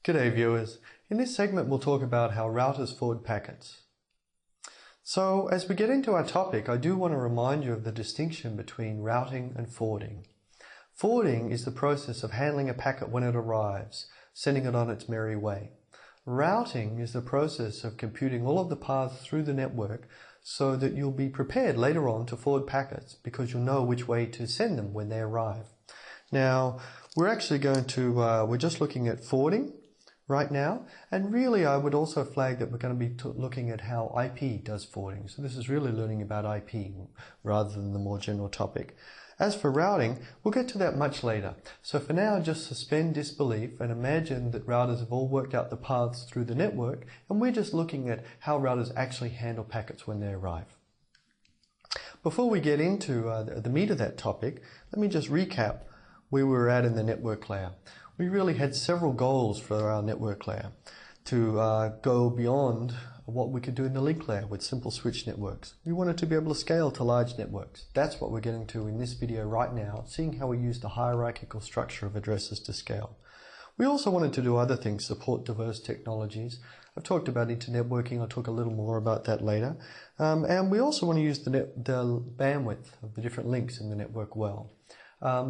G'day viewers. In this segment we'll talk about how routers forward packets. So as we get into our topic, I do want to remind you of the distinction between routing and forwarding. Forwarding is the process of handling a packet when it arrives, sending it on its merry way. Routing is the process of computing all of the paths through the network so that you'll be prepared later on to forward packets because you'll know which way to send them when they arrive. Now, we're just looking at forwarding right now, and really I would also flag that we're going to be looking at how IP does forwarding. So this is really learning about IP rather than the more general topic. As for routing, we'll get to that much later. So for now, just suspend disbelief and imagine that routers have all worked out the paths through the network, and we're just looking at how routers actually handle packets when they arrive. Before we get into the meat of that topic, let me just recap where we were at in the network layer. We really had several goals for our network layer to go beyond what we could do in the link layer with simple switch networks. We wanted to be able to scale to large networks. That's what we're getting to in this video right now, seeing how we use the hierarchical structure of addresses to scale. We also wanted to do other things, support diverse technologies. I've talked about internetworking, I'll talk a little more about that later. And we also want to use the bandwidth of the different links in the network well.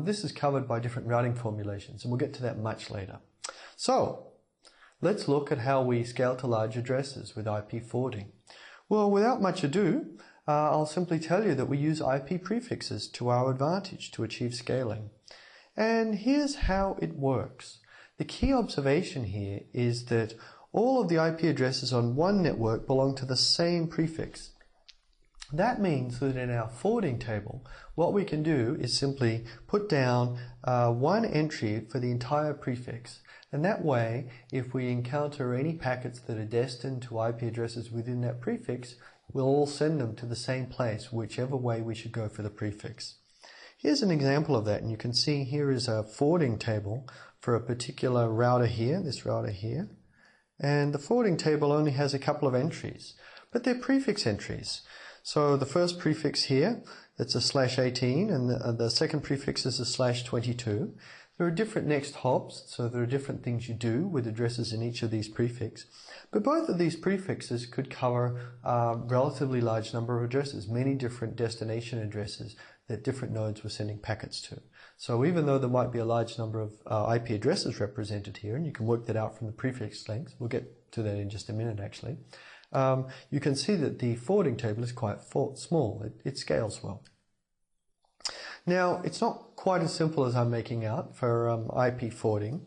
This is covered by different routing formulations, and we'll get to that much later. So, let's look at how we scale to large addresses with IP forwarding. Well, without much ado, I'll simply tell you that we use IP prefixes to our advantage to achieve scaling. And here's how it works. The key observation here is that all of the IP addresses on one network belong to the same prefix. That means that in our forwarding table, what we can do is simply put down one entry for the entire prefix. And that way, if we encounter any packets that are destined to IP addresses within that prefix, we'll all send them to the same place, whichever way we should go for the prefix. Here's an example of that, and you can see here is a forwarding table for a particular router here, this router here. And the forwarding table only has a couple of entries, but they're prefix entries. So the first prefix here, it's a /18, and the second prefix is a /22. There are different next hops, so there are different things you do with addresses in each of these prefixes. But both of these prefixes could cover a relatively large number of addresses, many different destination addresses that different nodes were sending packets to. So even though there might be a large number of IP addresses represented here, and you can work that out from the prefix lengths, we'll get to that in just a minute actually, you can see that the forwarding table is quite small. It scales well. Now, it's not quite as simple as I'm making out for IP forwarding,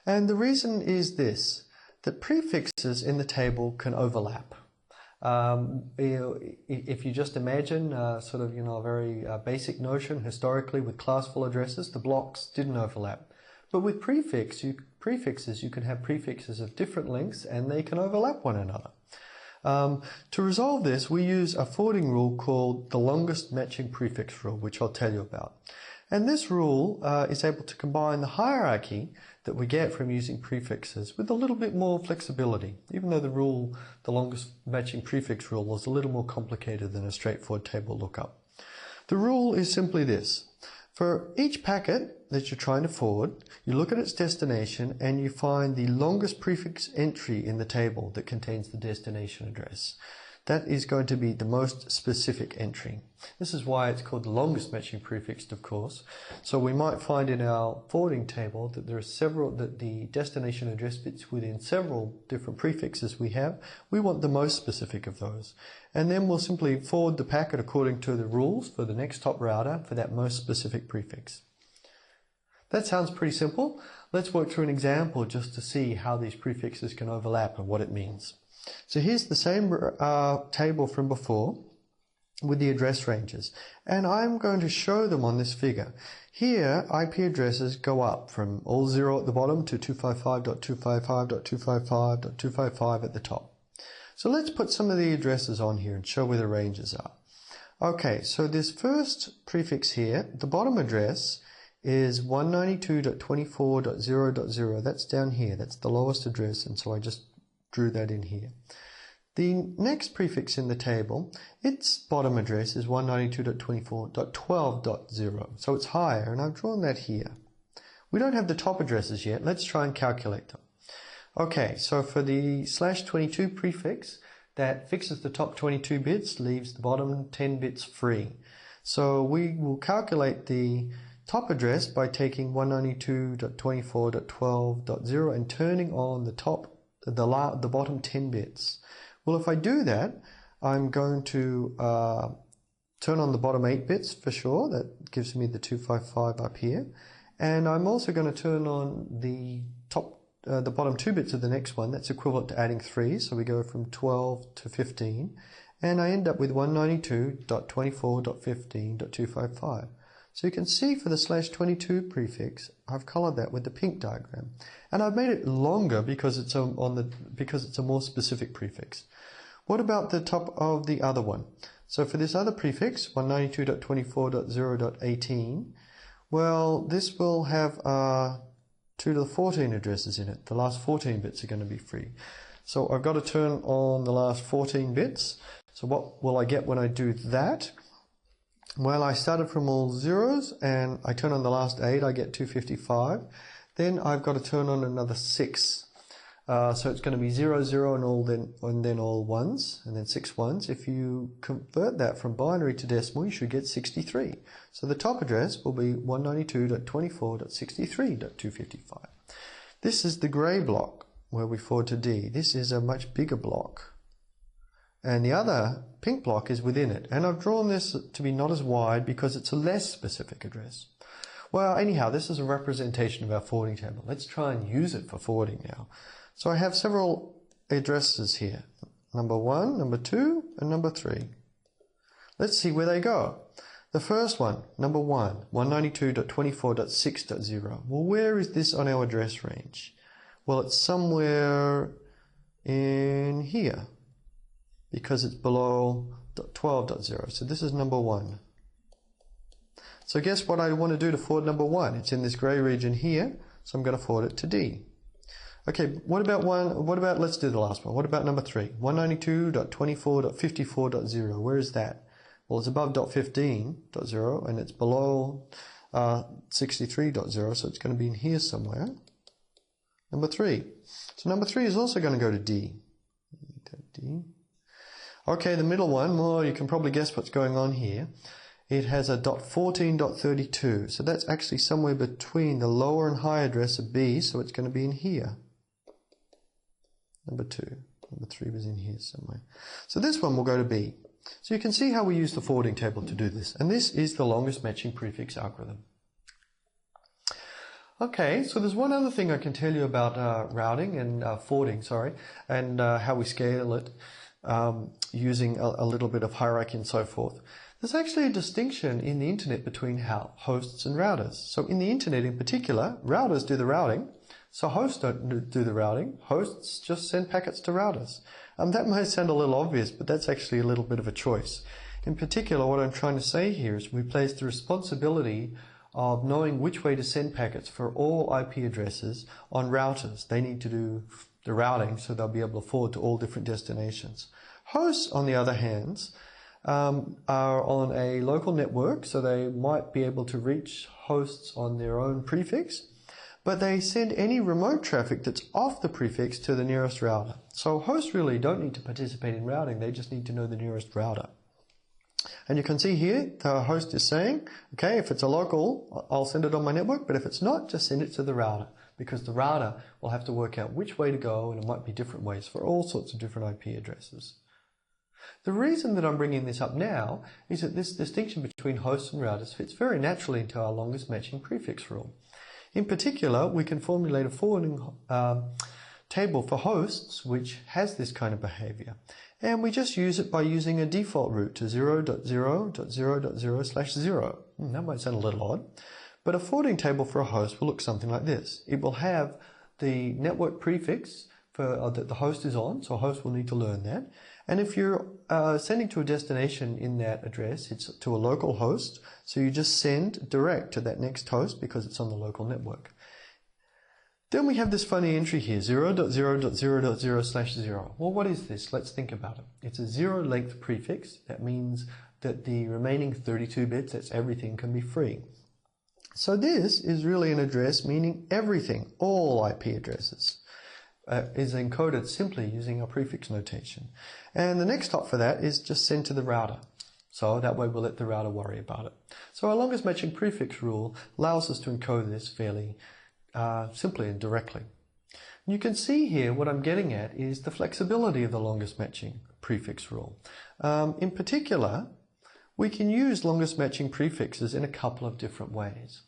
and the reason is this, that prefixes in the table can overlap. If you just imagine a very basic notion historically with classful addresses, the blocks didn't overlap. But with prefixes, you can have prefixes of different lengths and they can overlap one another. To resolve this, we use a forwarding rule called the longest matching prefix rule, which I'll tell you about. And this rule is able to combine the hierarchy that we get from using prefixes with a little bit more flexibility, even though the longest matching prefix rule was a little more complicated than a straightforward table lookup. The rule is simply this. For each packet that you're trying to forward, you look at its destination and you find the longest prefix entry in the table that contains the destination address. That is going to be the most specific entry. This is why it's called the longest matching prefix, of course. So we might find in our forwarding table that that the destination address fits within several different prefixes we have. We want the most specific of those. And then we'll simply forward the packet according to the rules for the next top router for that most specific prefix. That sounds pretty simple. Let's work through an example just to see how these prefixes can overlap and what it means. So here's the same table from before with the address ranges, and I'm going to show them on this figure. Here, IP addresses go up from all 0 at the bottom to 255.255.255.255 at the top. So let's put some of the addresses on here and show where the ranges are. Okay, so this first prefix here, the bottom address is 192.24.0.0. That's down here, that's the lowest address, and so I just drew that in here. The next prefix in the table, its bottom address is 192.24.12.0, so it's higher, and I've drawn that here. We don't have the top addresses yet. Let's try and calculate them. Okay, so for the /22 prefix, that fixes the top 22 bits, leaves the bottom 10 bits free. So we will calculate the top address by taking 192.24.12.0 and turning on the bottom 10 bits. Well, if I do that, I'm going to turn on the bottom 8 bits for sure. That gives me the 255 up here. And I'm also going to turn on the bottom 2 bits of the next one. That's equivalent to adding 3. So we go from 12 to 15. And I end up with 192.24.15.255. So you can see for the /22 prefix, I've colored that with the pink diagram. And I've made it longer because it's a more specific prefix. What about the top of the other one? So for this other prefix, 192.24.0.18, well, this will have 2 to the 14 addresses in it. The last 14 bits are going to be free. So I've got to turn on the last 14 bits. So what will I get when I do that? Well, I started from all zeros and I turn on the last 8, I get 255. Then I've got to turn on another 6. So it's going to be 0, 0 and then all ones, and then 6 ones. If you convert that from binary to decimal, you should get 63. So the top address will be 192.24.63.255. This is the grey block where we forward to D. This is a much bigger block. And the other pink block is within it. And I've drawn this to be not as wide because it's a less specific address. Well, anyhow, this is a representation of our forwarding table. Let's try and use it for forwarding now. So I have several addresses here. Number 1, number 2, and number 3. Let's see where they go. The first one, number 1, 192.24.6.0. Well, where is this on our address range? Well, it's somewhere in here because it's below 12.0. So this is number 1. So guess what I want to do to forward number 1? It's in this grey region here, so I'm going to forward it to D. Okay, what about let's do the last one. What about number 3? 192.24.54.0. Where is that? Well, it's above .15.0 and it's below 63.0, so it's going to be in here somewhere. Number 3. So number 3 is also going to go to D. Okay, the middle one, well, you can probably guess what's going on here. It has a .14.32, so that's actually somewhere between the lower and higher address of B, so it's going to be in here. Number 2. Number 3 was in here somewhere. So this one will go to B. So you can see how we use the forwarding table to do this. And this is the longest matching prefix algorithm. Okay, so there's one other thing I can tell you about routing and forwarding, and how we scale it using a little bit of hierarchy and so forth. There's actually a distinction in the internet between hosts and routers. So in the internet in particular, routers do the routing. So hosts don't do the routing. Hosts just send packets to routers. That may sound a little obvious, but that's actually a little bit of a choice. In particular, what I'm trying to say here is we place the responsibility of knowing which way to send packets for all IP addresses on routers. They need to do the routing, so they'll be able to forward to all different destinations. Hosts, on the other hand, are on a local network, so they might be able to reach hosts on their own prefix, but they send any remote traffic that's off the prefix to the nearest router. So hosts really don't need to participate in routing, they just need to know the nearest router. And you can see here, the host is saying, okay, if it's a local, I'll send it on my network, but if it's not, just send it to the router, because the router will have to work out which way to go, and it might be different ways for all sorts of different IP addresses. The reason that I'm bringing this up now is that this distinction between hosts and routers fits very naturally into our longest matching prefix rule. In particular, we can formulate a forwarding table for hosts which has this kind of behavior. And we just use it by using a default route to 0.0.0.0/0. That might sound a little odd, but a forwarding table for a host will look something like this. It will have the network prefix that the host is on, so a host will need to learn that. And if you're sending to a destination in that address, it's to a local host, so you just send direct to that next host because it's on the local network. Then we have this funny entry here, 0.0.0.0/0. Well, what is this? Let's think about it. It's a 0 length prefix. That means that the remaining 32 bits, that's everything, can be free. So this is really an address meaning everything, all IP addresses. is encoded simply using a prefix notation. And the next stop for that is just send to the router. So that way we'll let the router worry about it. So our longest matching prefix rule allows us to encode this fairly simply and directly. You can see here what I'm getting at is the flexibility of the longest matching prefix rule. In particular, we can use longest matching prefixes in a couple of different ways.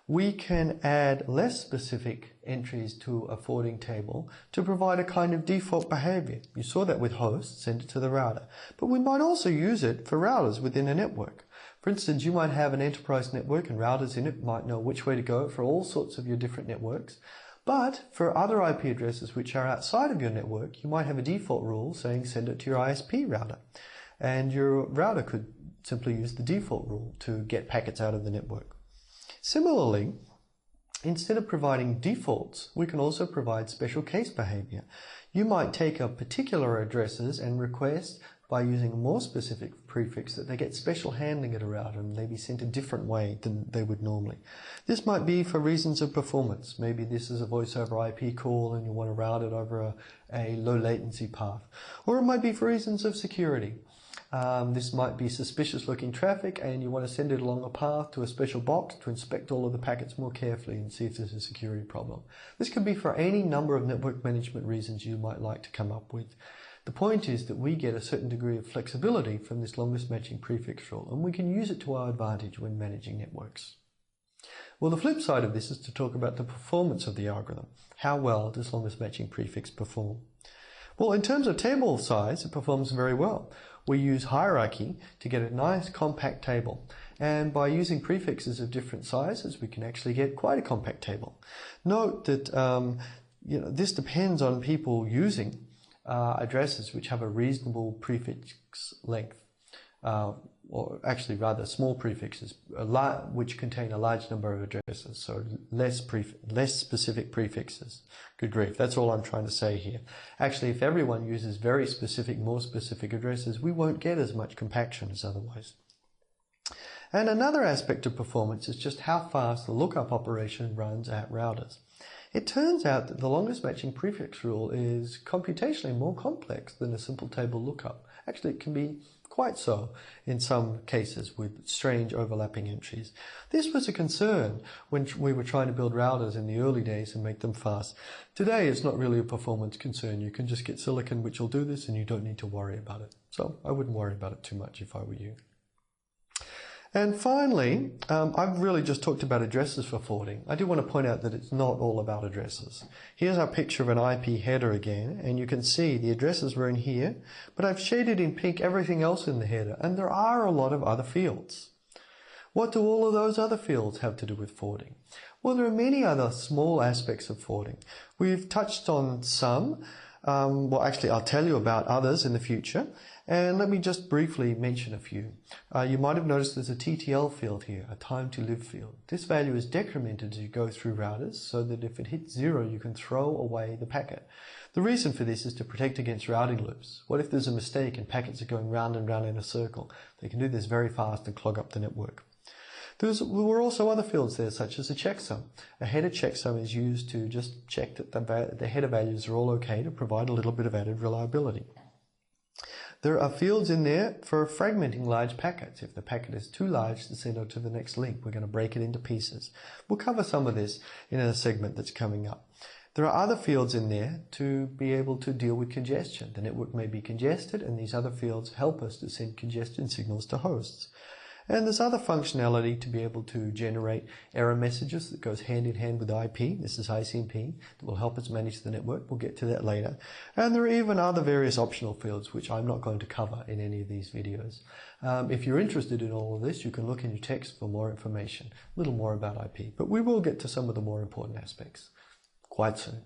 We can add less specific entries to a forwarding table to provide a kind of default behavior. You saw that with hosts, send it to the router. But we might also use it for routers within a network. For instance, you might have an enterprise network and routers in it might know which way to go for all sorts of your different networks. But for other IP addresses which are outside of your network, you might have a default rule saying send it to your ISP router. And your router could simply use the default rule to get packets out of the network. Similarly, instead of providing defaults, we can also provide special case behavior. You might take up particular addresses and request by using a more specific prefix that they get special handling at a router and they be sent a different way than they would normally. This might be for reasons of performance. Maybe this is a voice over IP call and you want to route it over a low latency path. Or it might be for reasons of security. This might be suspicious looking traffic and you want to send it along a path to a special box to inspect all of the packets more carefully and see if there's a security problem. This could be for any number of network management reasons you might like to come up with. The point is that we get a certain degree of flexibility from this longest matching prefix rule and we can use it to our advantage when managing networks. Well, the flip side of this is to talk about the performance of the algorithm. How well does longest matching prefix perform? Well, in terms of table size, it performs very well. We use hierarchy to get a nice compact table. And by using prefixes of different sizes, we can actually get quite a compact table. Note that this depends on people using addresses which have a reasonable prefix length. Or actually rather small prefixes, which contain a large number of addresses, so less specific prefixes. Good grief, that's all I'm trying to say here. Actually, if everyone uses very specific, more specific addresses, we won't get as much compaction as otherwise. And another aspect of performance is just how fast the lookup operation runs at routers. It turns out that the longest matching prefix rule is computationally more complex than a simple table lookup. Actually, it can be quite so in some cases with strange overlapping entries. This was a concern when we were trying to build routers in the early days and make them fast. Today it's not really a performance concern. You can just get silicon which will do this and you don't need to worry about it. So I wouldn't worry about it too much if I were you. And finally, I've really just talked about addresses for forwarding. I do want to point out that it's not all about addresses. Here's our picture of an IP header again, and you can see the addresses were in here, but I've shaded in pink everything else in the header, and there are a lot of other fields. What do all of those other fields have to do with forwarding? Well, there are many other small aspects of forwarding. We've touched on some. Well, actually, I'll tell you about others in the future. And let me just briefly mention a few. You might have noticed there's a TTL field here, a time to live field. This value is decremented as you go through routers so that if it hits 0, you can throw away the packet. The reason for this is to protect against routing loops. What if there's a mistake and packets are going round and round in a circle? They can do this very fast and clog up the network. There were also other fields there, such as a checksum. A header checksum is used to just check that the header values are all okay to provide a little bit of added reliability. There are fields in there for fragmenting large packets. If the packet is too large to send it to the next link, we're going to break it into pieces. We'll cover some of this in a segment that's coming up. There are other fields in there to be able to deal with congestion. The network may be congested, and these other fields help us to send congestion signals to hosts. And there's other functionality to be able to generate error messages that goes hand in hand with IP. This is ICMP that will help us manage the network. We'll get to that later. And there are even other various optional fields which I'm not going to cover in any of these videos. If you're interested in all of this, you can look in your text for more information, a little more about IP. But we will get to some of the more important aspects quite soon.